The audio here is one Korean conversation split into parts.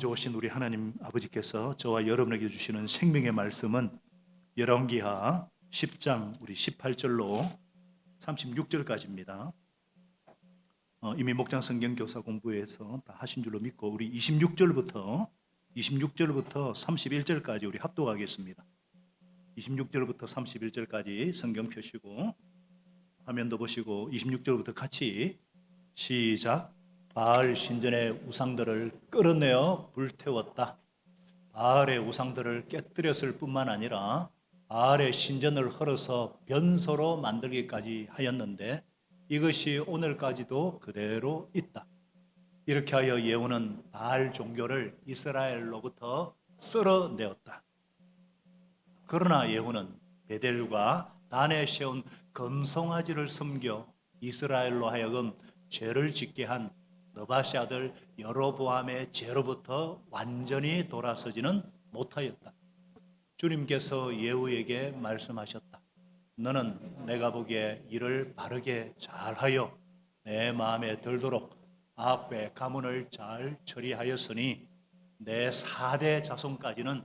좋으신 우리 하나님 아버지께서 저와 여러분에게 주시는 생명의 말씀은 열왕기하 10장 우리 18절로 36절까지입니다. 이미 목장 성경 교사 공부에서 다 하신 줄로 믿고 우리 26절부터 31절까지 우리 합독하겠습니다. 26절부터 31절까지 성경 펴시고 화면도 보시고 26절부터 같이 시작. 바알 신전의 우상들을 끌어내어 불태웠다. 바알의 우상들을 깨뜨렸을 뿐만 아니라 바알의 신전을 헐어서 변소로 만들기까지 하였는데 이것이 오늘까지도 그대로 있다. 이렇게 하여 예후는 바알 종교를 이스라엘로부터 쓸어내었다. 그러나 예후는 베델과 단에 세운 금송아지를 섬겨 이스라엘로 하여금 죄를 짓게 한 느바시 아들 여로보암의 죄로부터 완전히 돌아서지는 못하였다. 주님께서 예후에게 말씀하셨다. 너는 내가 보기에 일을 바르게 잘하여 내 마음에 들도록 아합의 가문을 잘 처리하였으니 내 4대 자손까지는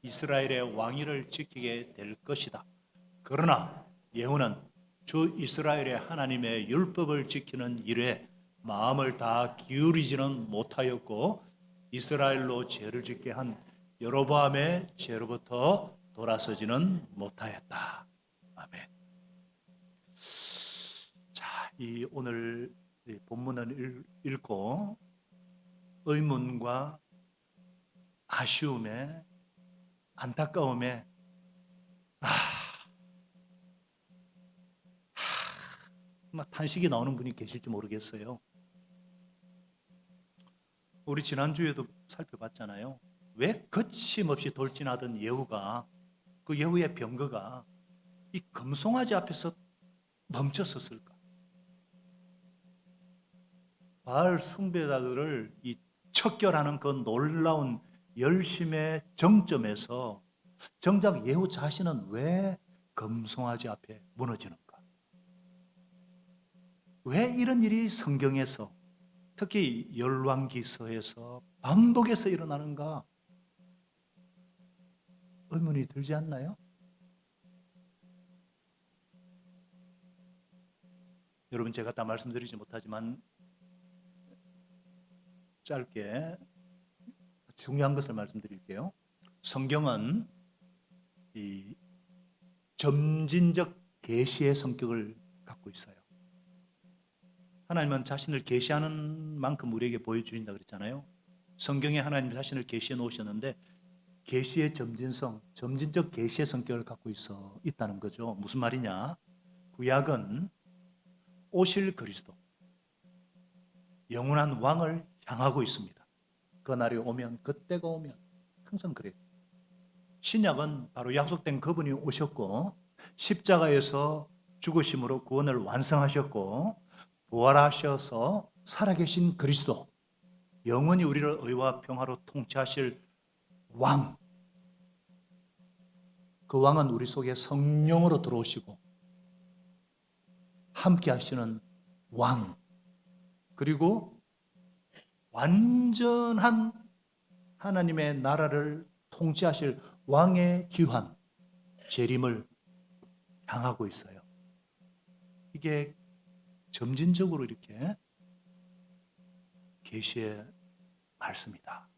이스라엘의 왕위를 지키게 될 것이다. 그러나 예후는 주 이스라엘의 하나님의 율법을 지키는 일에 마음을 다 기울이지는 못하였고 이스라엘로 죄를 짓게 한 여로보암의 죄로부터 돌아서지는 못하였다. 아멘. 자, 이 오늘 본문을 읽고 의문과 아쉬움에 안타까움에 막 탄식이 나오는 분이 계실지 모르겠어요. 우리 지난주에도 살펴봤잖아요. 왜 거침없이 돌진하던 예후가 그 예후의 병거가 이 금송아지 앞에서 멈췄었을까? 바알 숭배자들을 이 척결하는 그 놀라운 열심의 정점에서 정작 예후 자신은 왜 금송아지 앞에 무너지는가? 왜 이런 일이 성경에서 특히 열왕기서에서 반복해서 일어나는가 의문이 들지 않나요? 여러분 제가 다 말씀드리지 못하지만 짧게 중요한 것을 말씀드릴게요. 성경은 이 점진적 계시의 성격을 갖고 있어요. 하나님은 자신을 계시하는 만큼 우리에게 보여주신다 그랬잖아요. 성경에 하나님 자신을 계시해 놓으셨는데 계시의 점진성, 점진적 계시의 성격을 갖고 있다는 거죠. 무슨 말이냐? 구약은 오실 그리스도, 영원한 왕을 향하고 있습니다. 그 날이 오면, 그때가 오면 항상 그래요. 신약은 바로 약속된 그분이 오셨고 십자가에서 죽으심으로 구원을 완성하셨고 부활하셔서 살아계신 그리스도, 영원히 우리를 의와 평화로 통치하실 왕, 그 왕은 우리 속에 성령으로 들어오시고 함께 하시는 왕, 그리고 완전한 하나님의 나라를 통치하실 왕의 귀환, 재림을 향하고 있어요. 이게 점진적으로 이렇게 계시의 말씀이다.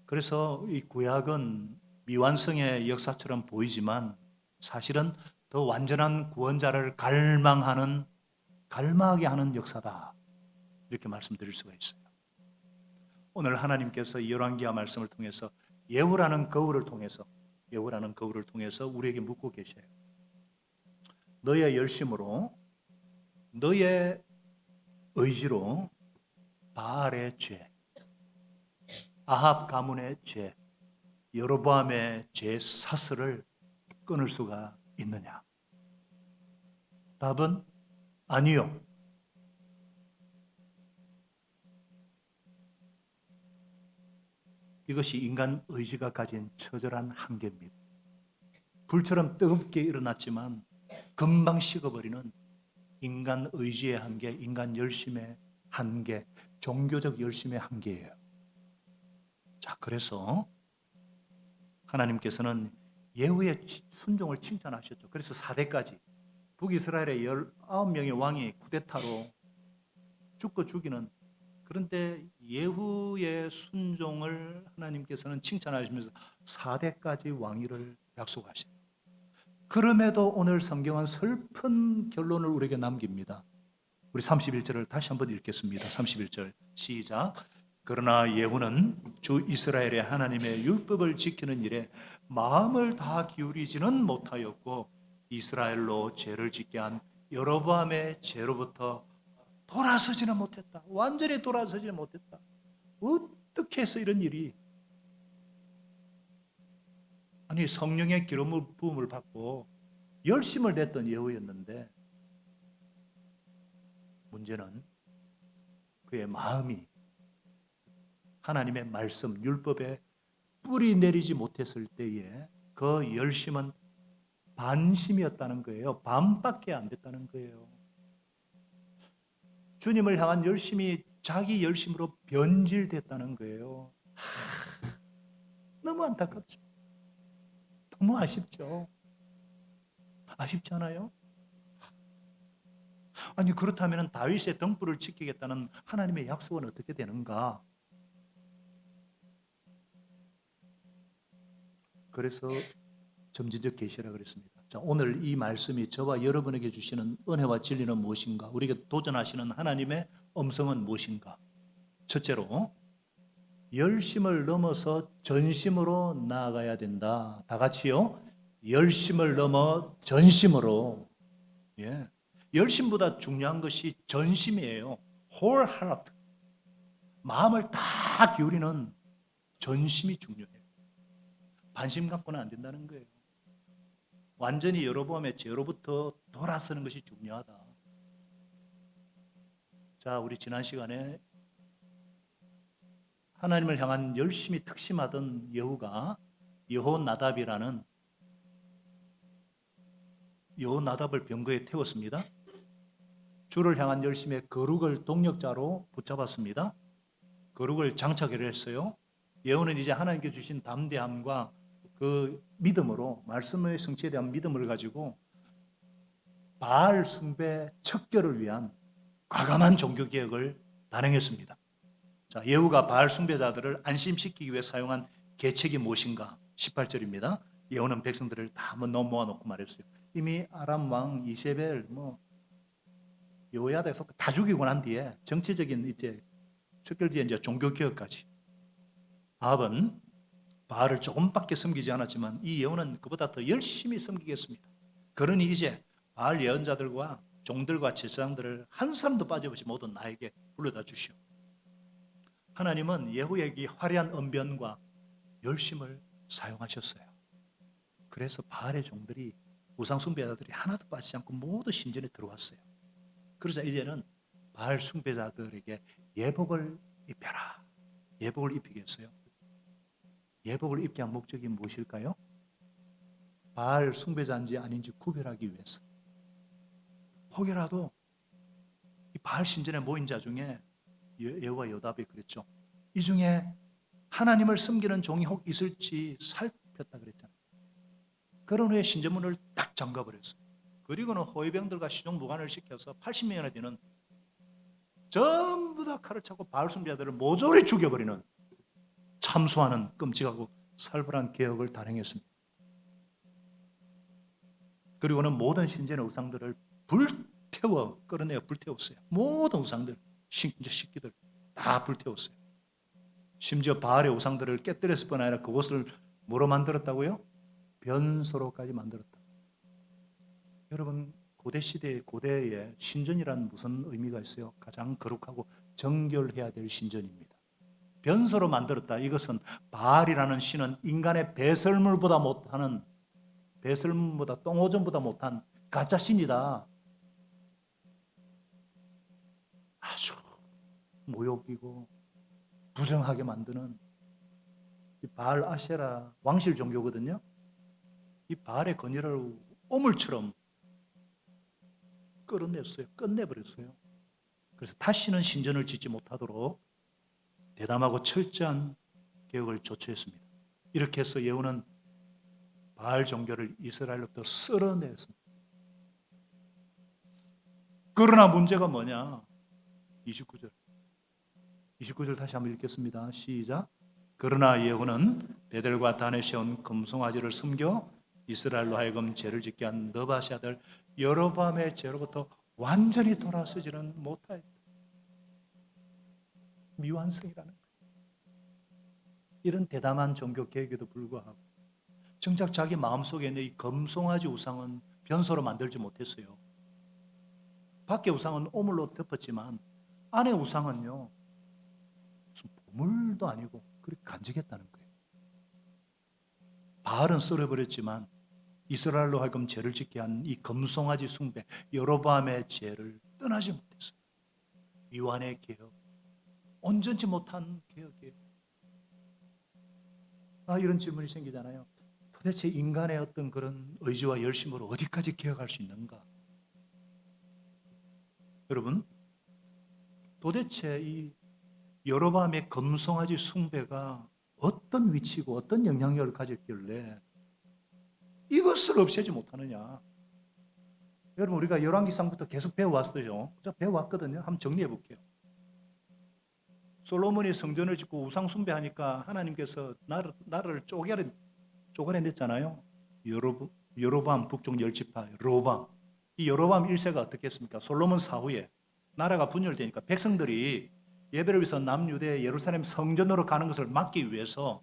그래서 이 구약은 미완성의 역사처럼 보이지만 사실은 더 완전한 구원자를 갈망하게 하는 역사다. 이렇게 말씀드릴 수가 있어요. 오늘 하나님께서 이 열왕기하 말씀을 통해서 예후라는 거울을 통해서 우리에게 묻고 계셔요. 너의 열심으로, 너의 의지로 바알의 죄, 아합 가문의 죄, 여로보암의 죄 사슬을 끊을 수가 있느냐? 답은 아니요. 이것이 인간 의지가 가진 처절한 한계입니다. 불처럼 뜨겁게 일어났지만 금방 식어버리는 인간 의지의 한계, 인간 열심의 한계, 종교적 열심의 한계예요. 자, 그래서 하나님께서는 예후의 순종을 칭찬하셨죠. 그래서 4대까지 북이스라엘의 19명의 왕이 쿠데타로 죽고 죽이는, 그런데 예후의 순종을 하나님께서는 칭찬하시면서 4대까지 왕위를 약속하셔요. 그럼에도 오늘 성경은 슬픈 결론을 우리에게 남깁니다. 우리 31절을 다시 한번 읽겠습니다. 31절 시작. 그러나 예후는 주 이스라엘의 하나님의 율법을 지키는 일에 마음을 다 기울이지는 못하였고 이스라엘로 죄를 짓게 한 여로보암의 죄로부터 돌아서지는 못했다. 완전히 돌아서지는 못했다. 어떻게 해서 이런 일이? 아니, 성령의 기름 부음을 받고 열심을 냈던 예후였는데 문제는 그의 마음이 하나님의 말씀, 율법에 뿌리 내리지 못했을 때에 그 열심은 반심이었다는 거예요. 반밖에 안 됐다는 거예요. 주님을 향한 열심이 자기 열심으로 변질됐다는 거예요. 너무 안타깝죠. 너무 아쉽죠. 아쉽지 않아요? 아니, 그렇다면 다윗의 등불을 지키겠다는 하나님의 약속은 어떻게 되는가? 그래서 점진적 계시라 그랬습니다. 자, 오늘 이 말씀이 저와 여러분에게 주시는 은혜와 진리는 무엇인가? 우리에게 도전하시는 하나님의 음성은 무엇인가? 첫째로 열심을 넘어서 전심으로 나아가야 된다. 다 같이요. 열심을 넘어 전심으로. 예. 열심보다 중요한 것이 전심이에요. whole heart. 마음을 다 기울이는 전심이 중요해요. 반심 갖고는 안 된다는 거예요. 완전히 여로보암의 죄로부터 돌아서는 것이 중요하다. 자, 우리 지난 시간에 하나님을 향한 열심히 특심하던 예후가 여호나답을 병거에 태웠습니다. 주를 향한 열심의 거룩을 동력자로 붙잡았습니다. 거룩을 장착을 했어요. 예후는 이제 하나님께 주신 담대함과 그 믿음으로, 말씀의 성취에 대한 믿음을 가지고 바알 숭배 척결을 위한 과감한 종교 개혁을 단행했습니다. 자, 예후가 바알 숭배자들을 안심시키기 위해 사용한 계책이 무엇인가? 18절입니다. 예후는 백성들을 다 모아놓고 말했어요. 이미 아람 왕 이세벨, 여호야다에서 다 죽이고 난 뒤에 정치적인 이제 척결 뒤에 이제 종교 개혁까지. 아합은 바알을 조금밖에 섬기지 않았지만 이 예후는 그보다 더 열심히 섬기겠습니다. 그러니 이제 바알 예언자들과 종들과 제사장들을 한 사람도 빠짐없이 모두 나에게 불러다 주시오. 하나님은 예후의 이 화려한 언변과 열심을 사용하셨어요. 그래서 바알의 종들이, 우상 숭배자들이 하나도 빠지지 않고 모두 신전에 들어왔어요. 그래서 이제는 바알 숭배자들에게 예복을 입혀라. 예복을 입히게 했어요. 예복을 입게 한 목적이 무엇일까요? 바알 숭배자인지 아닌지 구별하기 위해서. 혹여라도 이 바알 신전에 모인 자 중에 예후와 요답이 그랬죠. 이 중에 하나님을 섬기는 종이 혹 있을지 살폈다 그랬잖아요. 그런 후에 신전문을 딱 잠가버렸어요. 그리고는 호위병들과 시종무관을 시켜서 80명이나 되는 전부 다 칼을 차고 바알 숭배자들을 모조리 죽여버리는 참수하는 끔찍하고 살벌한 개혁을 단행했습니다. 그리고는 모든 신전의 우상들을 끌어내어 불태웠어요. 모든 우상들, 식기들 다 불태웠어요. 심지어 바알의 우상들을 깨뜨렸을 뿐 아니라 그곳을 뭐로 만들었다고요? 변소로까지 만들었다. 여러분, 고대에 신전이란 무슨 의미가 있어요? 가장 거룩하고 정결해야 될 신전입니다. 변소로 만들었다. 이것은 바알이라는 신은 인간의 배설물보다 똥오줌보다 못한 가짜 신이다. 아주 모욕이고 부정하게 만드는 이 바알 아세라 왕실 종교거든요. 이 바알의 건의를 오물처럼 끝내버렸어요. 그래서 다시는 신전을 짓지 못하도록 대담하고 철저한 개혁을 조처했습니다. 이렇게 해서 예후는 바알 종교를 이스라엘로부터 쓸어냈습니다. 그러나 문제가 뭐냐? 29절. 29절 다시 한번 읽겠습니다. 시작. 그러나 예후는 베델과 단에 세운 금송아지를 숨겨 이스라엘로 하여금 죄를 짓게 한 느바시 아들 여로보암의 죄로부터 완전히 돌아서지는 못하였다. 미완성이라는 거예요. 이런 대담한 종교 개혁에도 불구하고 정작 자기 마음속에 있는 이 금송아지 우상은 변소로 만들지 못했어요. 밖의 우상은 오물로 덮었지만 안의 우상은요, 무슨 보물도 아니고 그렇게 간직했다는 거예요. 바알은 썰어버렸지만 이스라엘로 하여금 죄를 짓게 한 이 금송아지 숭배 여로보암의 죄를 떠나지 못했어요. 위완의 개혁, 온전치 못한 개혁이에요. 이런 질문이 생기잖아요. 도대체 인간의 어떤 그런 의지와 열심으로 어디까지 개혁할 수 있는가? 여러분, 도대체 이 여로보암의 금송아지 숭배가 어떤 위치고 어떤 영향력을 가졌길래 이것을 없애지 못하느냐? 여러분, 우리가 열왕기상부터 계속 배워왔어요. 배워왔거든요. 한번 정리해 볼게요. 솔로몬이 성전을 짓고 우상 숭배하니까 하나님께서 나라를 쪼개냈잖아요. 여로보암 북쪽 열지파 로밤. 이 여로보암 1세가 어떻게 했습니까? 솔로몬 사후에 나라가 분열되니까 백성들이 예배를 위해서 남유대 예루살렘 성전으로 가는 것을 막기 위해서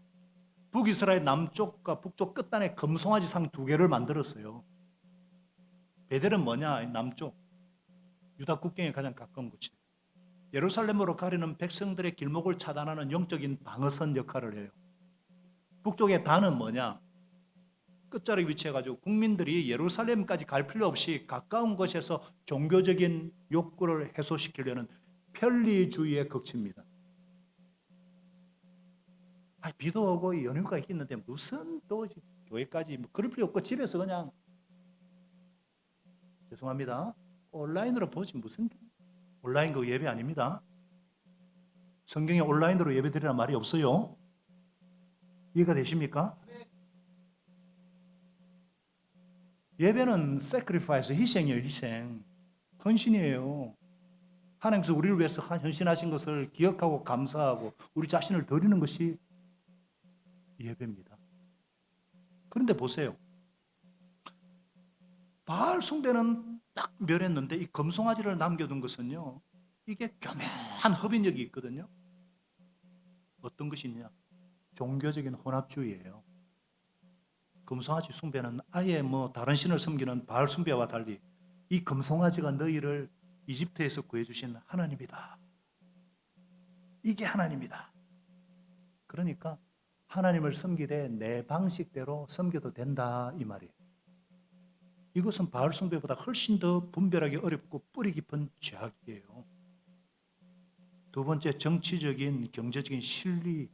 북이스라엘 남쪽과 북쪽 끝단에 금송아지 상 2개를 만들었어요. 베델은 뭐냐? 남쪽 유다 국경에 가장 가까운 곳이에요. 예루살렘으로 가려는 백성들의 길목을 차단하는 영적인 방어선 역할을 해요. 북쪽의 단은 뭐냐? 끝자락에 위치해가지고 국민들이 예루살렘까지 갈 필요 없이 가까운 곳에서 종교적인 욕구를 해소시키려는 편리주의의 극치입니다. 비도 오고 연휴가 있는데 무슨 또 교회까지 그럴 필요 없고 집에서 그냥 죄송합니다. 온라인으로 보지 무슨 온라인 그 예배 아닙니다. 성경에 온라인으로 예배 드리라는 말이 없어요. 이해가 되십니까? 예배는 sacrifice, 희생이에요. 희생. 헌신이에요. 하나님께서 우리를 위해서 헌신하신 것을 기억하고 감사하고 우리 자신을 드리는 것이 예배입니다. 그런데 보세요. 바알 숭배는 딱 멸했는데 이 금송아지를 남겨둔 것은요, 이게 교묘한 흡인력이 있거든요. 어떤 것이냐? 종교적인 혼합주의예요. 금송아지 숭배는 아예 다른 신을 섬기는 바알 숭배와 달리 이 금송아지가 너희를 이집트에서 구해주신 하나님이다. 이게 하나님이다. 그러니까 하나님을 섬기되 내 방식대로 섬겨도 된다 이 말이에요. 이것은 바알 숭배보다 훨씬 더 분별하기 어렵고 뿌리 깊은 죄악이에요. 두 번째, 정치적인 경제적인 실리.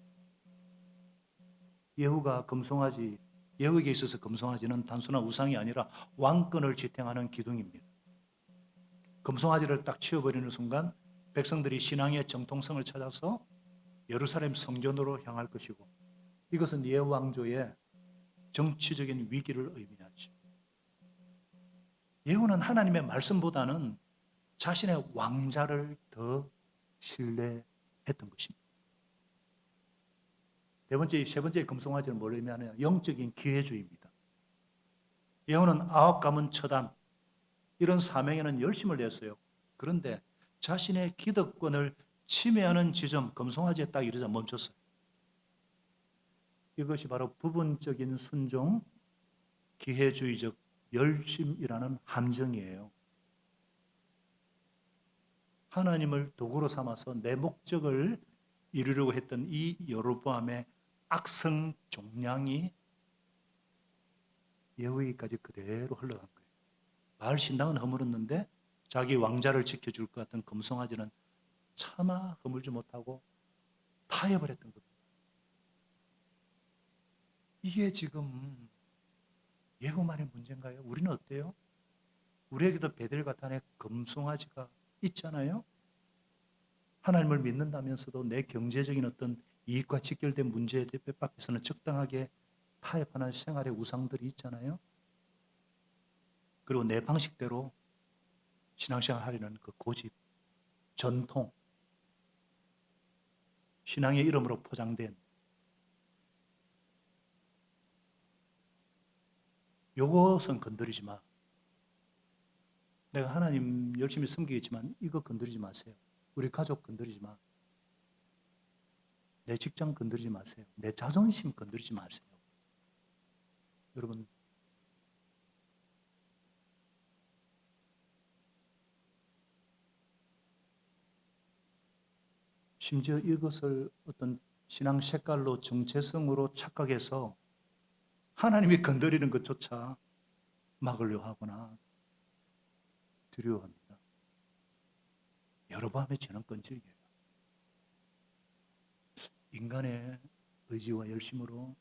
예후에게 있어서 금송아지는 단순한 우상이 아니라 왕권을 지탱하는 기둥입니다. 금송아지를 딱 치워버리는 순간 백성들이 신앙의 정통성을 찾아서 예루살렘 성전으로 향할 것이고, 이것은 예후 왕조의 정치적인 위기를 의미하죠. 예후는 하나님의 말씀보다는 자신의 왕자를 더 신뢰했던 것입니다. 세 번째 금송아지는 뭘 의미하느냐? 영적인 기회주의입니다. 예후는 아합 가문 처단 이런 사명에는 열심을 냈어요. 그런데 자신의 기득권을 침해하는 지점 금송아지에 딱 이르자 멈췄어요. 이것이 바로 부분적인 순종, 기회주의적 열심이라는 함정이에요. 하나님을 도구로 삼아서 내 목적을 이루려고 했던 이 여로보암의 악성 종량이 예후에게까지 그대로 흘러간 거예요. 바알 신당은 허물었는데 자기 왕자를 지켜줄 것 같은 금송아지는 차마 허물지 못하고 타협을 했던 겁니다. 이게 지금 예후만의 문제인가요? 우리는 어때요? 우리에게도 베델과 단의 금송아지가 있잖아요. 하나님을 믿는다면서도 내 경제적인 어떤 이익과 직결된 문제에 밖에서는 적당하게 타협하는 생활의 우상들이 있잖아요. 그리고 내 방식대로 신앙생활 하려는 그 고집, 전통, 신앙의 이름으로 포장된 요것은 건드리지 마. 내가 하나님 열심히 섬기겠지만 이거 건드리지 마세요. 우리 가족 건드리지 마. 내 직장 건드리지 마세요. 내 자존심 건드리지 마세요. 여러분, 심지어 이것을 어떤 신앙 색깔로 정체성으로 착각해서 하나님이 건드리는 것조차 막으려 하거나 두려워합니다. 여로보암의 죄는 끈질겨요. 인간의 의지와 열심으로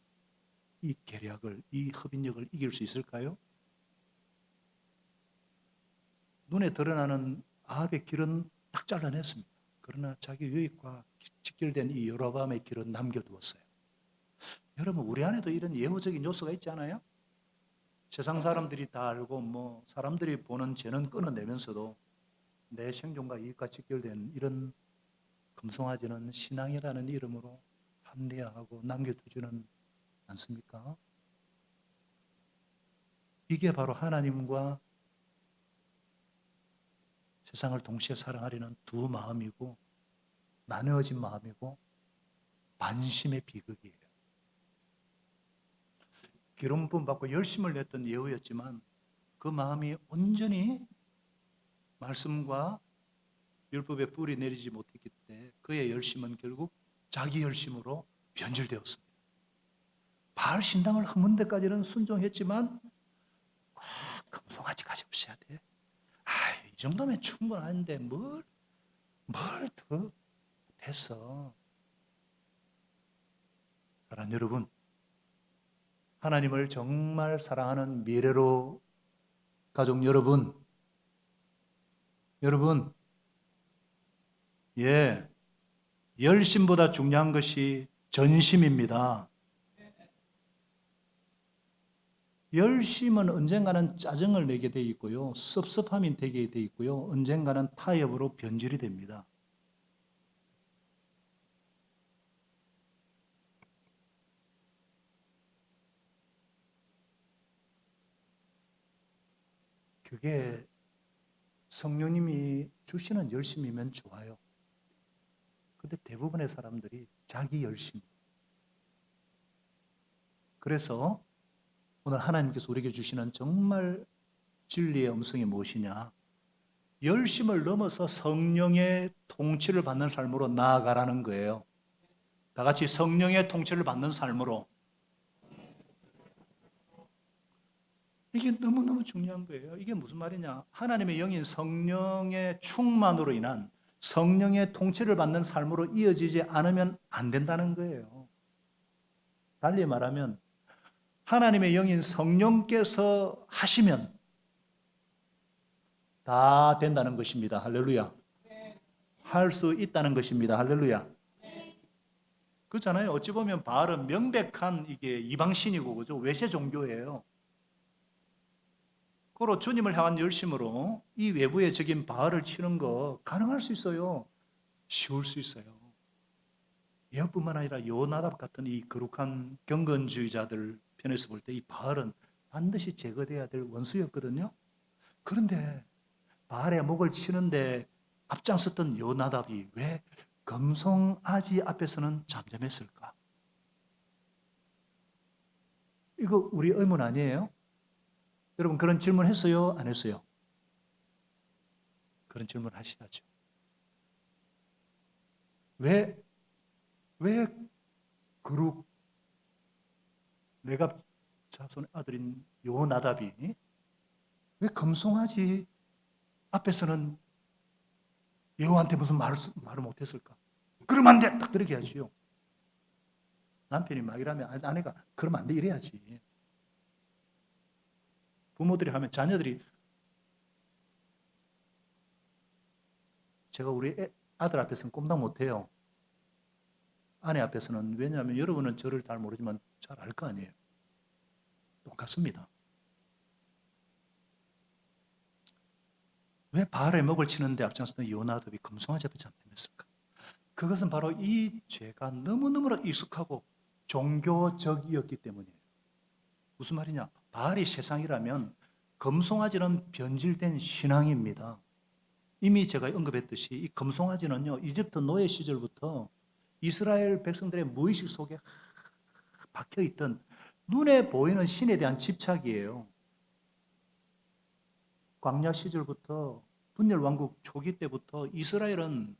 이 계략을, 이 흡인력을 이길 수 있을까요? 눈에 드러나는 아합의 길은 딱 잘라냈습니다. 그러나 자기 유익과 직결된 이 여로보암의 길은 남겨두었어요. 여러분, 우리 안에도 이런 예후적인 요소가 있지 않아요? 세상 사람들이 다 알고 사람들이 보는 죄는 끊어내면서도 내 생존과 이익과 직결된 이런 금송아지는 신앙이라는 이름으로 합리화하고 남겨두지는 않습니까? 이게 바로 하나님과 세상을 동시에 사랑하려는 두 마음이고 나누어진 마음이고 반심의 비극이에요. 기름 부음 받고 열심을 냈던 예후였지만 그 마음이 온전히 말씀과 율법의 뿌리 내리지 못했기 때문에 그의 열심은 결국 자기 열심으로 변질되었습니다. 바알 신당을 흠은 데까지는 순종했지만 금송아지까지 없어야 돼. 이 정도면 충분한데 뭘 더 됐어. 사랑하는 여러분, 하나님을 정말 사랑하는 미래로 가족 여러분, 열심보다 중요한 것이 전심입니다. 열심은 언젠가는 짜증을 내게 돼 있고요, 섭섭함이 되게 돼 있고요, 언젠가는 타협으로 변질이 됩니다. 그게 성령님이 주시는 열심이면 좋아요. 근데 대부분의 사람들이 자기 열심. 그래서 오늘 하나님께서 우리에게 주시는 정말 진리의 음성이 무엇이냐? 열심을 넘어서 성령의 통치를 받는 삶으로 나아가라는 거예요. 다 같이 성령의 통치를 받는 삶으로. 이게 너무너무 중요한 거예요. 이게 무슨 말이냐? 하나님의 영인 성령의 충만으로 인한 성령의 통치를 받는 삶으로 이어지지 않으면 안 된다는 거예요. 달리 말하면 하나님의 영인 성령께서 하시면 다 된다는 것입니다. 할렐루야. 할 수 있다는 것입니다. 할렐루야. 그렇잖아요. 어찌 보면 바알은 명백한 이게 이방신이고 그죠? 외세 종교예요. 그로 주님을 향한 열심으로 이 외부의 적인 바알을 치는 거 가능할 수 있어요. 쉬울 수 있어요. 예후뿐만 아니라 요나답 같은 이 거룩한 경건주의자들 편에서 볼 때 이 바알은 반드시 제거돼야 될 원수였거든요. 그런데 바알의 목을 치는데 앞장섰던 요나답이 왜 금송아지 앞에서는 잠잠했을까? 이거 우리 의문 아니에요? 여러분 그런 질문 했어요? 안 했어요? 그런 질문 하셔야죠. 왜 그룹 레갑 자손의 아들인 요나답이 왜 금송아지 앞에서는 여호와한테 무슨 말을 못했을까? 그러면 안 돼! 딱 그렇게 하지요. 남편이 막 이러면 아내가 그러면 안 돼 이래야지. 부모들이 하면 자녀들이 제가 우리 아들 앞에서는 꼼짝 못해요. 아내 앞에서는. 왜냐하면 여러분은 저를 잘 모르지만 잘 알 거 아니에요. 똑같습니다. 왜 바알의 목을 치는데 앞장서던 요나답이 금송아지 앞에 잡혔을까? 그것은 바로 이 죄가 너무너무 익숙하고 종교적이었기 때문이에요. 무슨 말이냐? 바알이 세상이라면 금송아지는 변질된 신앙입니다. 이미 제가 언급했듯이 이 금송아지는요, 이집트 노예 시절부터 이스라엘 백성들의 무의식 속에 박혀 있던 눈에 보이는 신에 대한 집착이에요. 광야 시절부터 분열 왕국 초기 때부터 이스라엘은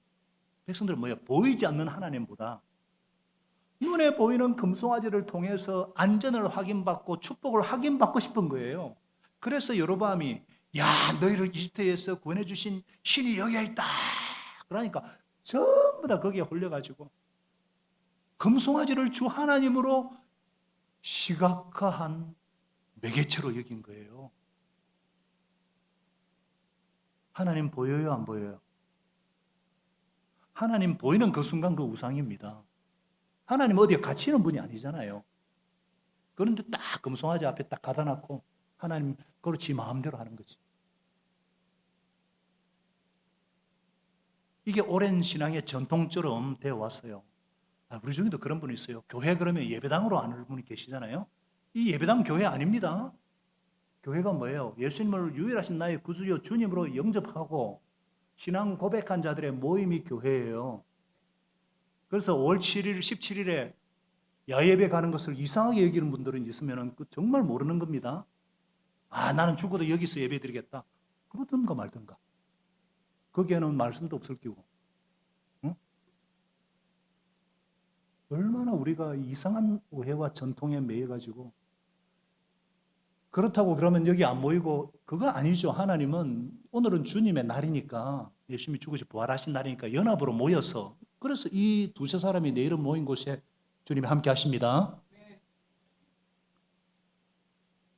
백성들 뭐야? 보이지 않는 하나님보다 눈에 보이는 금송아지를 통해서 안전을 확인받고 축복을 확인받고 싶은 거예요. 그래서 여로보암이 야, 너희를 이집트에서 구원해 주신 신이 여기에 있다. 그러니까 전부 다 거기에 홀려가지고 금송아지를 주 하나님으로 시각화한 매개체로 여긴 거예요. 하나님 보여요, 안 보여요? 하나님 보이는 그 순간 그 우상입니다. 하나님 어디에 갇히는 분이 아니잖아요. 그런데 딱 금송아지 앞에 딱 가다 놨고 하나님 그걸 지 마음대로 하는 거지. 이게 오랜 신앙의 전통처럼 되어 왔어요. 우리 중에도 그런 분이 있어요. 교회 그러면 예배당으로 아는 분이 계시잖아요. 이 예배당 교회 아닙니다. 교회가 뭐예요? 예수님을 유일하신 나의 구주여 주님으로 영접하고 신앙 고백한 자들의 모임이 교회예요. 그래서 5월 7일, 17일에 야예배 가는 것을 이상하게 여기는 분들은 있으면 정말 모르는 겁니다. 나는 죽어도 여기서 예배 드리겠다. 그러든가 말든가. 거기에는 말씀도 없을 끼고. 응? 얼마나 우리가 이상한 오해와 전통에 매여가지고 그렇다고 그러면 여기 안 모이고 그거 아니죠. 하나님은 오늘은 주님의 날이니까 예수님이 죽으시고 부활하신 날이니까 연합으로 모여서 그래서 이 두세 사람이 내일은 모인 곳에 주님이 함께 하십니다.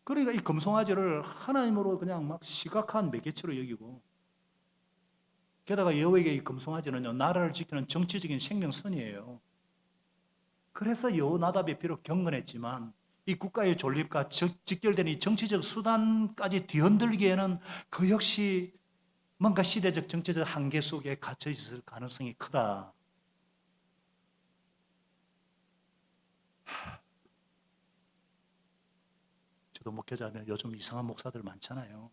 그러니까 이 금송아지를 하나님으로 그냥 막 시각한 매개체로 여기고 게다가 여호와에게 이 금송아지는요 나라를 지키는 정치적인 생명선이에요. 그래서 여호나답이 비록 경건했지만 이 국가의 존립과 직결된 이 정치적 수단까지 뒤흔들기에는 그 역시 뭔가 시대적 정치적 한계 속에 갇혀 있을 가능성이 크다. 저도 목회자는 요즘 이상한 목사들 많잖아요.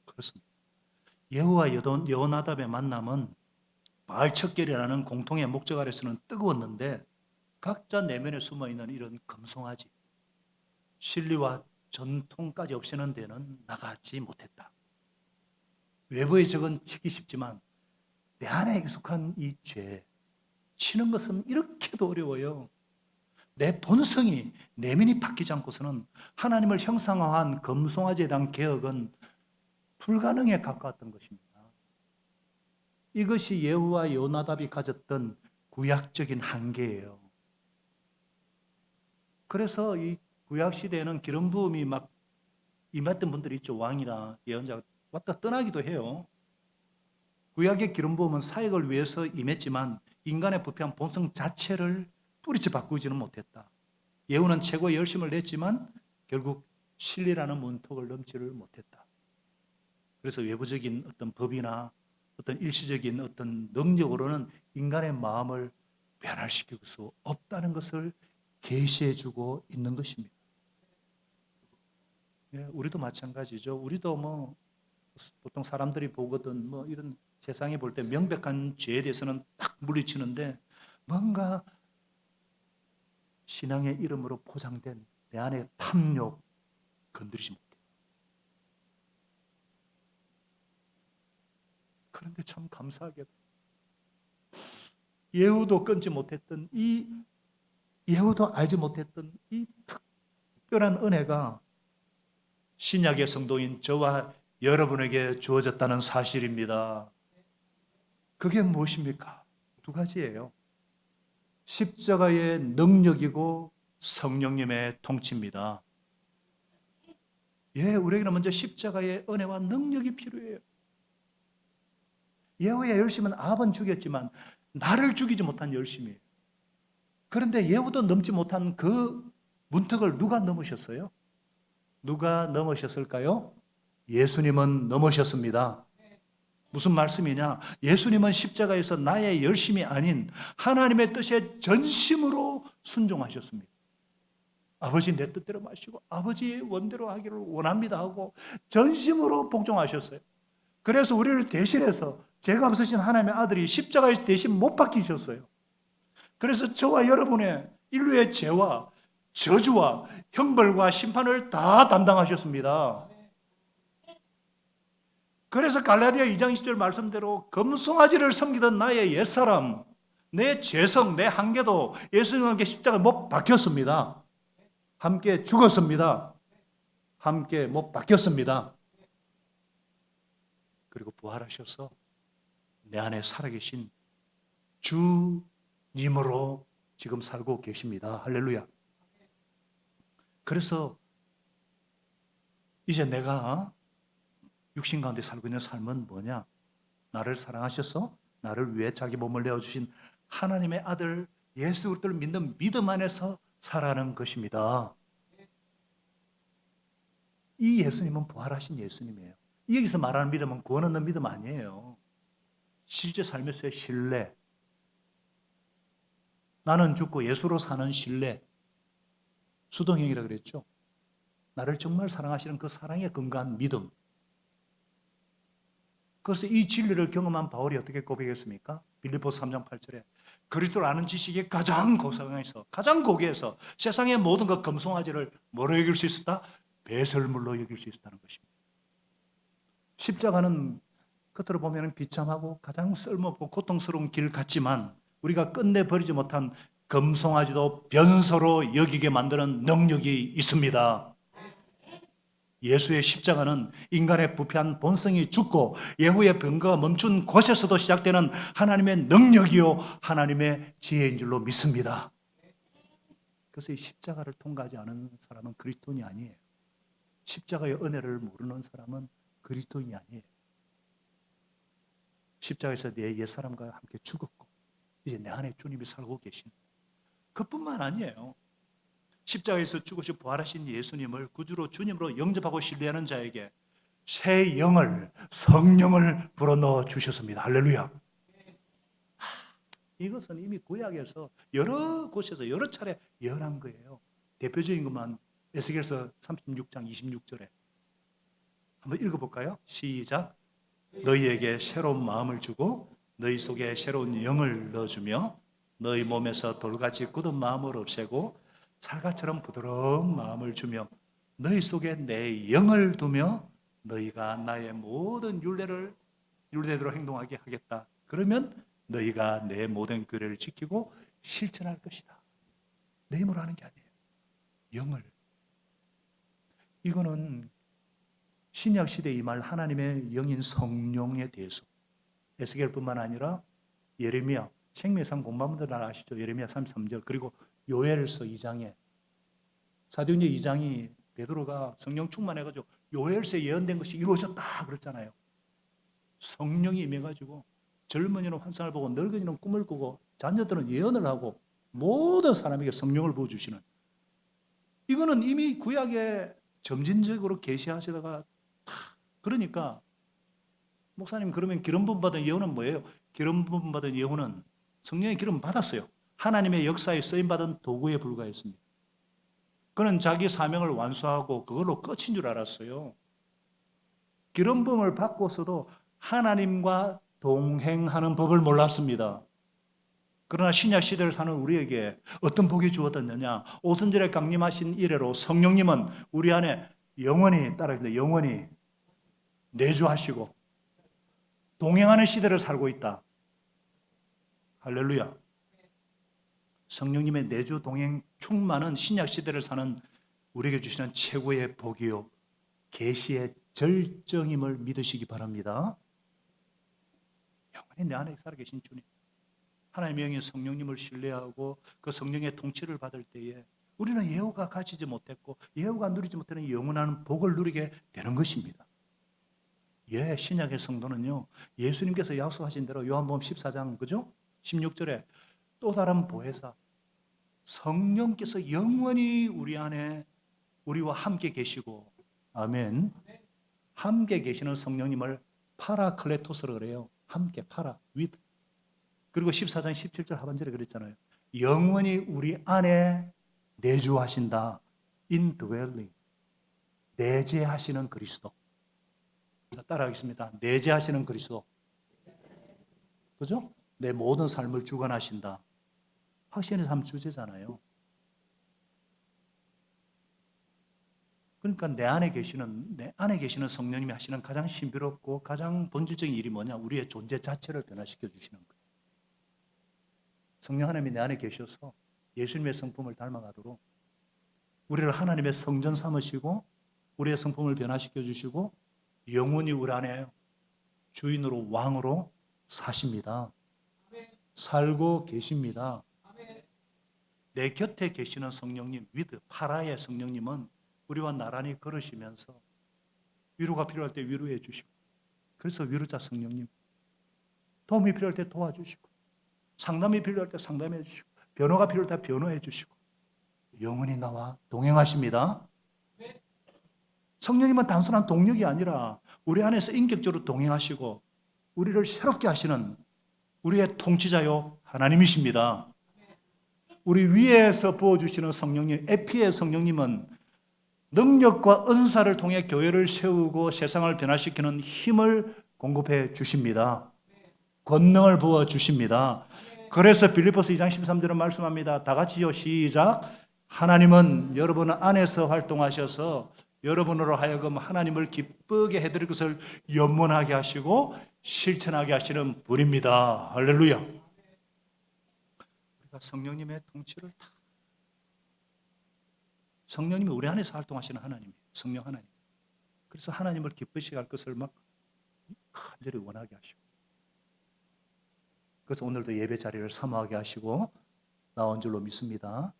그렇습니다. 예후와 여호나답의 만남은 바알 척결이라는 공통의 목적 아래서는 뜨거웠는데 각자 내면에 숨어있는 이런 금송아지 신리와 전통까지 없애는 데는 나가지 못했다. 외부의 적은 치기 쉽지만 내 안에 익숙한 이 죄 치는 것은 이렇게도 어려워요. 내 본성이 내면이 바뀌지 않고서는 하나님을 형상화한 금송아지에 대한 개혁은 불가능에 가까웠던 것입니다. 이것이 예후와 여호나답이 가졌던 구약적인 한계예요. 그래서 이 구약 시대에는 기름 부음이 막 임했던 분들이 있죠. 왕이나 예언자가 왔다 떠나기도 해요. 구약의 기름 부음은 사역을 위해서 임했지만 인간의 부패한 본성 자체를 뿌리째 바꾸지는 못했다. 예후는 최고의 열심을 냈지만 결국 진리라는 문턱을 넘지를 못했다. 그래서 외부적인 어떤 법이나 어떤 일시적인 어떤 능력으로는 인간의 마음을 변화시킬 수 없다는 것을 계시해 주고 있는 것입니다. 예, 우리도 마찬가지죠. 우리도 뭐 보통 사람들이 보거든 뭐 이런 세상이 볼 때 명백한 죄에 대해서는 딱 물리치는데 뭔가 신앙의 이름으로 포장된 내 안의 탐욕 건드리지 못해. 그런데 참 감사하게도 예후도 끊지 못했던 예후도 알지 못했던 이 특별한 은혜가 신약의 성도인 저와 여러분에게 주어졌다는 사실입니다. 그게 무엇입니까? 두 가지예요. 십자가의 능력이고 성령님의 통치입니다. 예, 우리에게는 먼저 십자가의 은혜와 능력이 필요해요. 예후의 열심은 아합은 죽였지만 나를 죽이지 못한 열심이에요. 그런데 예후도 넘지 못한 그 문턱을 누가 넘으셨어요? 누가 넘으셨을까요? 예수님은 넘으셨습니다. 무슨 말씀이냐? 예수님은 십자가에서 나의 열심이 아닌 하나님의 뜻에 전심으로 순종하셨습니다. 아버지 내 뜻대로 마시고 아버지의 원대로 하기를 원합니다 하고 전심으로 복종하셨어요. 그래서 우리를 대신해서 죄가 없으신 하나님의 아들이 십자가에서 대신 못 박히셨어요. 그래서 저와 여러분의 인류의 죄와 저주와 형벌과 심판을 다 담당하셨습니다. 그래서 갈라디아 2장 20절 말씀대로 금송아지를 섬기던 나의 옛사람, 내 죄성, 내 한계도 예수님과 함께 십자가에 못 박혔습니다. 함께 죽었습니다. 함께 못 박혔습니다. 그리고 부활하셔서 내 안에 살아계신 주님으로 지금 살고 계십니다. 할렐루야. 그래서 이제 내가 육신 가운데 살고 있는 삶은 뭐냐? 나를 사랑하셔서 나를 위해 자기 몸을 내어주신 하나님의 아들 예수 그리스도를 믿는 믿음 안에서 살아가는 것입니다. 이 예수님은 부활하신 예수님이에요. 여기서 말하는 믿음은 구원 얻는 믿음 아니에요. 실제 삶에서의 신뢰. 나는 죽고 예수로 사는 신뢰. 수동형이라 그랬죠. 나를 정말 사랑하시는 그 사랑에 근거한 믿음. 그래서 이 진리를 경험한 바울이 어떻게 고백했습니까? 빌립보서 3장 8절에 그리스도를 아는 지식이 가장 고상에서 가장 고귀해서 세상의 모든 것 금송아지를 뭐로 여길 수 있었다? 배설물로 여길 수 있었다는 것입니다. 십자가는 겉으로 보면 비참하고 가장 쓸모없고 고통스러운 길 같지만 우리가 끝내 버리지 못한 금송아지도 변소로 여기게 만드는 능력이 있습니다. 예수의 십자가는 인간의 부패한 본성이 죽고 예후의 병거가 멈춘 곳에서도 시작되는 하나님의 능력이요 하나님의 지혜인 줄로 믿습니다. 그래서 이 십자가를 통과하지 않은 사람은 그리스도인이 아니에요. 십자가의 은혜를 모르는 사람은 그리스도인이 아니에요. 십자가에서 내 옛사람과 함께 죽었고 이제 내 안에 주님이 살고 계신 그뿐만 아니에요. 십자가에서 죽으시고 부활하신 예수님을 구주로 주님으로 영접하고 신뢰하는 자에게 새 영을 성령을 불어넣어 주셨습니다. 할렐루야. 이것은 이미 구약에서 여러 곳에서 여러 차례 예언한 거예요. 대표적인 것만 에스겔서 36장 26절에 한번 읽어볼까요? 시작. 너희에게 새로운 마음을 주고 너희 속에 새로운 영을 넣어주며 너희 몸에서 돌같이 굳은 마음을 없애고 살갗처럼 부드러운 마음을 주며 너희 속에 내 영을 두며 너희가 나의 모든 율례대로 행동하게 하겠다. 그러면 너희가 내 모든 규례를 지키고 실천할 것이다. 내 힘으로 하는 게 아니에요. 영을. 이거는 신약 시대에 임할 하나님의 영인 성령에 대해서 에스겔뿐만 아니라 예레미야, 생명상 공부하분들 아시죠? 예레미야 33절 그리고 요엘서 2장에 사도행전 2장이 베드로가 성령 충만해가지고 요엘서에 예언된 것이 이루어졌다 그랬잖아요. 성령이 임해가지고 젊은이는 환상을 보고 늙은이는 꿈을 꾸고 자녀들은 예언을 하고 모든 사람에게 성령을 부어주시는 이거는 이미 구약에 점진적으로 계시하시다가 그러니까 목사님 그러면 기름 부음 받은 예언은 뭐예요? 기름 부음 받은 예언은 성령의 기름 받았어요. 하나님의 역사에 쓰임 받은 도구에 불과했습니다. 그는 자기 사명을 완수하고 그걸로 끝인 줄 알았어요. 기름 부음을 받고서도 하나님과 동행하는 법을 몰랐습니다. 그러나 신약 시대를 사는 우리에게 어떤 복이 주어졌느냐? 오순절에 강림하신 이래로 성령님은 우리 안에 영원히 따라합니다. 영원히 내주하시고 동행하는 시대를 살고 있다. 할렐루야. 성령님의 내주 동행 충만은 신약 시대를 사는 우리에게 주시는 최고의 복이요 계시의 절정임을 믿으시기 바랍니다. 영원히 내 안에 살아계신 주님, 하나님의 영인 성령님을 신뢰하고 그 성령의 통치를 받을 때에 우리는 예후가 가지지 못했고 예후가 누리지 못하는 영원한 복을 누리게 되는 것입니다. 예, 신약의 성도는요 예수님께서 약속하신 대로 요한복음 14장 그죠? 16절에 또 다른 보혜사 성령께서 영원히 우리 안에 우리와 함께 계시고, 아멘. 함께 계시는 성령님을 파라클레토스로 그래요. 함께 파라 with. 그리고 14장 17절 하반절에 그랬잖아요. 영원히 우리 안에 내주하신다. indwelling. 내재하시는 그리스도. 자, 따라하겠습니다. 내재하시는 그리스도. 그죠? 내 모든 삶을 주관하신다. 확신의 삶 주제잖아요. 그러니까 내 안에 계시는 성령님이 하시는 가장 신비롭고 가장 본질적인 일이 뭐냐? 우리의 존재 자체를 변화시켜 주시는 거예요. 성령 하나님이 내 안에 계셔서 예수님의 성품을 닮아가도록 우리를 하나님의 성전 삼으시고 우리의 성품을 변화시켜 주시고 영원히 우리 안에 주인으로 왕으로 사십니다. 살고 계십니다. 내 곁에 계시는 성령님, 파라의 성령님은 우리와 나란히 걸으시면서 위로가 필요할 때 위로해 주시고, 그래서 위로자 성령님, 도움이 필요할 때 도와주시고, 상담이 필요할 때 상담해 주시고, 변호가 필요할 때 변호해 주시고, 영원히 나와 동행하십니다. 성령님은 단순한 동력이 아니라 우리 안에서 인격적으로 동행하시고 우리를 새롭게 하시는 우리의 통치자요 하나님이십니다. 우리 위에서 부어주시는 성령님, 에피의 성령님은 능력과 은사를 통해 교회를 세우고 세상을 변화시키는 힘을 공급해 주십니다. 권능을 부어 주십니다. 그래서 빌립보서 2장 13절은 말씀합니다. 다 같이요, 시작. 하나님은 여러분 안에서 활동하셔서 여러분으로 하여금 하나님을 기쁘게 해드릴 것을 염원하게 하시고 실천하게 하시는 분입니다. 할렐루야. 우리가 성령님의 통치를 다, 성령님이 우리 안에서 활동하시는 하나님이에요. 성령 하나님. 그래서 하나님을 기쁘시게 할 것을 막 간절히 원하게 하시고, 그래서 오늘도 예배 자리를 사모하게 하시고 나온 줄로 믿습니다.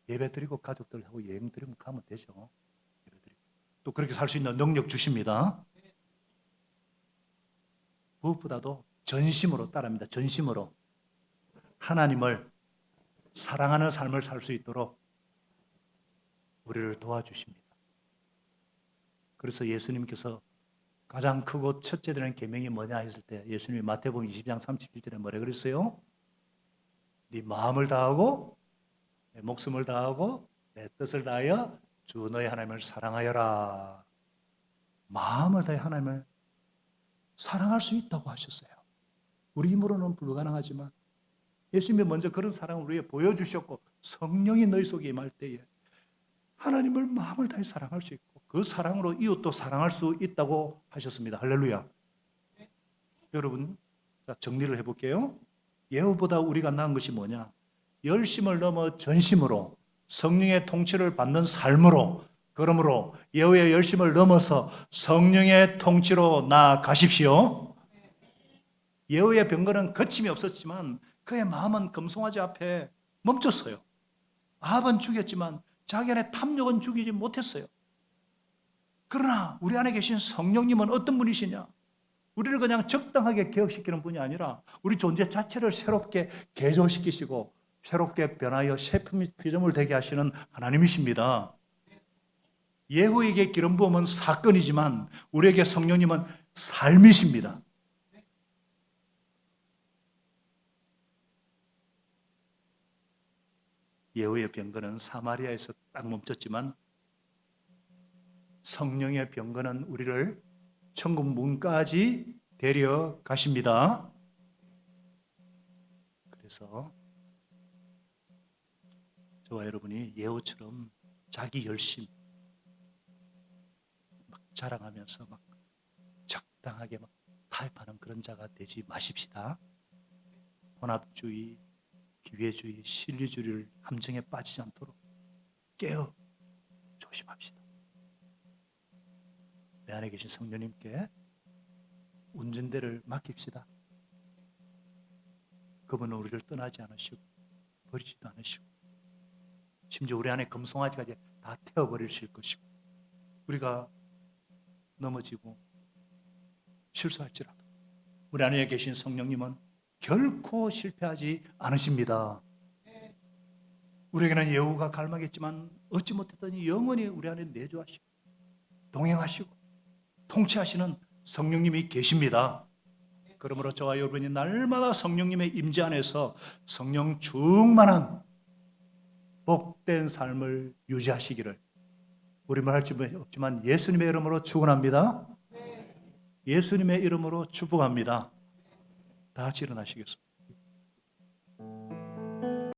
예배 드리고 가족들하고 여행 드리면 가면 되죠. 예배 드리고. 또 그렇게 살 수 있는 능력 주십니다. 무엇보다도 전심으로 따릅니다. 전심으로 하나님을 사랑하는 삶을 살 수 있도록 우리를 도와주십니다. 그래서 예수님께서 가장 크고 첫째 되는 계명이 뭐냐 했을 때 예수님이 마태복음 20장 37절에 뭐라 그랬어요? 네 마음을 다하고 내 목숨을 다하고 내 뜻을 다하여 주 너의 하나님을 사랑하여라. 마음을 다해 하나님을 사랑할 수 있다고 하셨어요. 우리 힘으로는 불가능하지만 예수님이 먼저 그런 사랑을 우리에게 보여주셨고 성령이 너희 속에 임할 때에 하나님을 마음을 다해 사랑할 수 있고 그 사랑으로 이웃도 사랑할 수 있다고 하셨습니다. 할렐루야. 여러분, 정리를 해볼게요. 예후보다 우리가 나은 것이 뭐냐? 열심을 넘어 전심으로 성령의 통치를 받는 삶으로, 그러므로 예후의 열심을 넘어서 성령의 통치로 나아가십시오. 예후의 병거는 거침이 없었지만 그의 마음은 금송아지 앞에 멈췄어요. 아합은 죽였지만 자기 안에 탐욕은 죽이지 못했어요. 그러나 우리 안에 계신 성령님은 어떤 분이시냐? 우리를 그냥 적당하게 개혁시키는 분이 아니라 우리 존재 자체를 새롭게 개조시키시고 새롭게 변하여 셰프 피조물 되게 하시는 하나님이십니다. 예후에게 기름 부음은 사건이지만 우리에게 성령님은 삶이십니다. 예후의 병거는 사마리아에서 딱 멈췄지만 성령의 병거는 우리를 천국 문까지 데려가십니다. 그래서 저와 여러분이 예후처럼 자기 열심 막 자랑하면서 막 적당하게 막 타협하는 그런 자가 되지 마십시다. 혼합주의, 기회주의, 실리주의를 함정에 빠지지 않도록 깨어 조심합시다. 내 안에 계신 성령님께 운전대를 맡깁시다. 그분은 우리를 떠나지 않으시고 버리지도 않으시고 심지어 우리 안에 금송아지까지 다 태워버리실 것이고 우리가 넘어지고 실수할지라도 우리 안에 계신 성령님은 결코 실패하지 않으십니다. 우리에게는 여우가 갈망했지만 얻지 못했더니 영원히 우리 안에 내주하시고 동행하시고 통치하시는 성령님이 계십니다. 그러므로 저와 여러분이 날마다 성령님의 임재 안에서 성령 충만한 복된 삶을 유지하시기를 우리만 할 수 없지만 예수님의 이름으로 축원합니다. 예수님의 이름으로 축복합니다. 다 같이 일어나시겠습니다.